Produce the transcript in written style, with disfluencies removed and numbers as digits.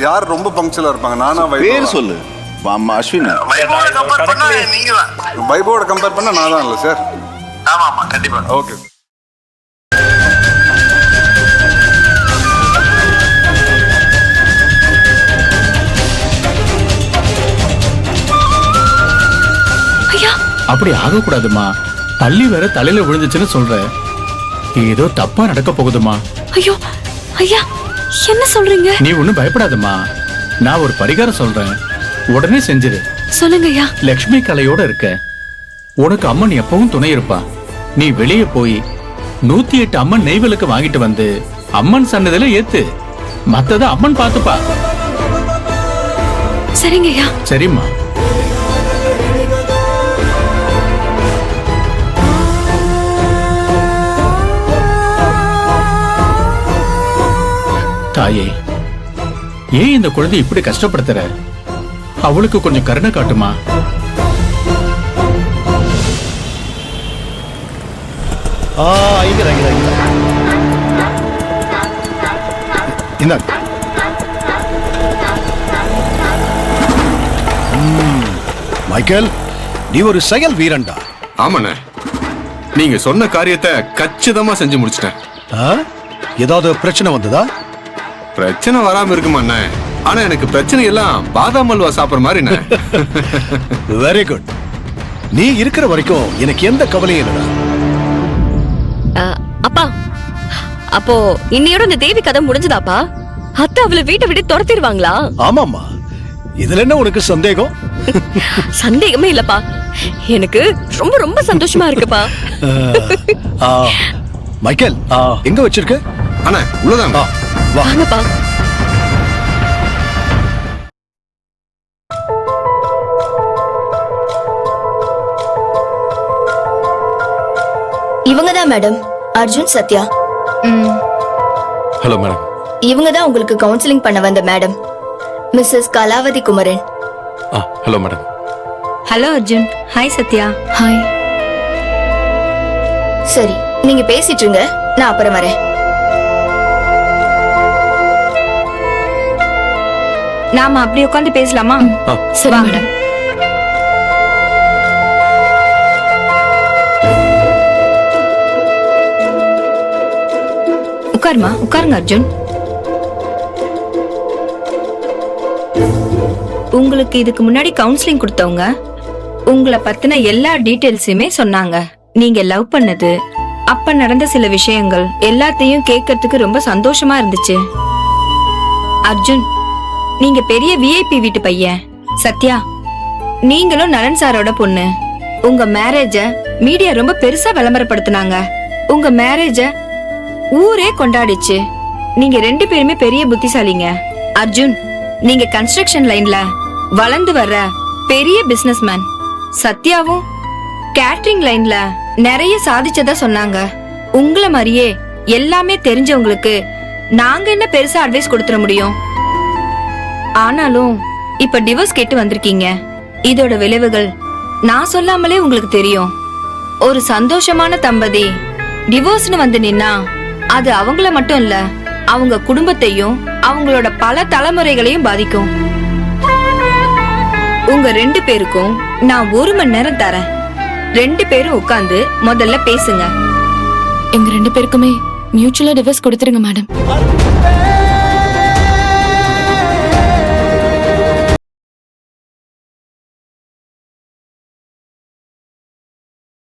யார் ரொம்ப பங்க்சுவலா இருப்பாங்க? நானா பேர் சொல்லு. அம்மா அஸ்வினா. வைபோட கம்பேர் பண்ணா நான் தான் இல்ல சார். ஆமா ஆமா கண்டிப்பா. ஓகே. அப்படி ஆகக்கூடாதுமா. தள்ளி வேற தலையில விழுந்துச்சுன்னு சொல்ற. ஏதோ தப்பா நடக்க போகுதுமா. ஐயோ ஐயா, என்ன சொல்றீங்க? நீ ஒண்ணும் பயப்படாதம்மா. நான் ஒரு பரிகாரம் சொல்றேன், உடனே செஞ்சிரு. சொல்லுங்க ஐயா. லக்ஷ்மி கலையோட இருக்க. உனக்கு அம்மன் எப்பவும் துணை இருப்பா. நீ வெளியே போய் 108 அம்மன் நெய்விளக்கு வாங்கிட்டு வந்து அம்மன் சன்னதில ஏத்து. மத்தத அம்மன் பாத்துப்பா. சரிங்க ஐயா. சரிம்மா. தாயே, ஏன் இந்த குழந்தை இப்படி கஷ்டப்படுத்துற? அவளுக்கு கொஞ்சம் கருணை காட்டுமா. மைக்கேல், நீ ஒரு செயல் வீரன்டா. ஆமாண்ணே, நீங்க சொன்ன காரியத்தை கச்சிதமா செஞ்சு முடிச்சிட்டேன். ஏதாவது பிரச்சனை வந்ததா? பிரச்சனை வராம இருக்குமாண்ணே, ஆனா எனக்கு பிரச்சனை எல்லாம் பாதாம் அல்வா சாப்பிடுற மாதிரி. Very good. நீ இருக்கிற வரைக்கும் எனக்கு எந்த கவலையும் இல்லடா. அப்பா, அப்போ இன்னையோட இந்த தேவி கதை முடிஞ்சதாப்பா? அத்தை அவளை வீட்டை விட்டு துரத்திடுவாங்களா? ஆமாமா, இதுல என்ன உனக்கு சந்தேகம்? சந்தேகமே இல்லப்பா, எனக்கு ரொம்ப ரொம்ப சந்தோஷமா இருக்குப்பா. மைக்கேல், எங்க வச்சிருக்க? அண்ணா உள்ளதான். வாங்கப்பா. இவங்கதான் madam, Arjun Sathya. Hello madam. இவங்கதான் உங்களுக்கு கவுன்சிலிங் பண்ண வந்த madam, Mrs Kalavathi Kumaran. Hello madam. Hello Arjun. Hi Sathya. Hi. சரி, நீங்க பேசிட்டு இருங்க, நான் அப்புறம் வரேன். நாம அப்படி உட்கார்ந்து பேசலாமா? சரி மேடம். உட்காருமா, உட்காருங்க அர்ஜுன். உங்களுக்கு இதுக்கு முன்னாடி கவுன்சிலிங் கொடுத்தவங்க உங்களை பத்தின எல்லா டீடைல்ஸுமே சொன்னாங்க. நீங்க லவ் பண்ணது, அப்ப நடந்த சில விஷயங்கள் எல்லாத்தையும் கேட்கறதுக்கு ரொம்ப சந்தோஷமா இருந்துச்சு. அர்ஜுன், நீங்க பெரிய விஐபி வீட்டு பையன். சத்யா, நீங்களும் நலன் சாரோட பொண்ணு. உங்க மேரேஜ மீடியா ரொம்ப பெருசா விளம்பரப்படுத்தினாங்க. உங்க மேரேஜ ஊரே கொண்டாடிச்சு. நீங்க 2 பேருமே பெரிய புத்திசாலிங்க. அர்ஜுன், நீங்க கன்ஸ்ட்ரக்ஷன் லைன்ல வளர்ந்து வர்ற பெரிய பிசினஸ்மேன். சத்யாவும் கேட்டரிங் லைன்ல நிறைய சாதிச்சதா சொன்னாங்க. உங்கள மாதிரியே எல்லாமே தெரிஞ்சவங்களுக்கு நாங்க என்ன பெருசா அட்வைஸ் கொடுத்துட முடியும்? ஆனாலும் இப்ப டிவோர்ஸ் கேட்டு வந்திருக்கீங்க. இதோட விளைவுகள் நான் சொல்லாமலே உங்களுக்கு தெரியும். ஒரு சந்தோஷமான தம்பதி டிவோர்ஸ்னு வந்து நின்னா அது அவங்கள மட்டும் இல்ல, அவங்க குடும்பத்தையும் அவங்களோட பல தலைமுறைகளையும் பாதிக்கும். உங்க 2 பேருக்கும் நான் 1 மணி நேரம் தரேன். 2 பேரும் உட்கார்ந்து முதல்ல பேசுங்க. எங்க 2 பேருக்குமே மியூச்சுவலா டிவோர்ஸ் கொடுத்துருங்க மேடம்.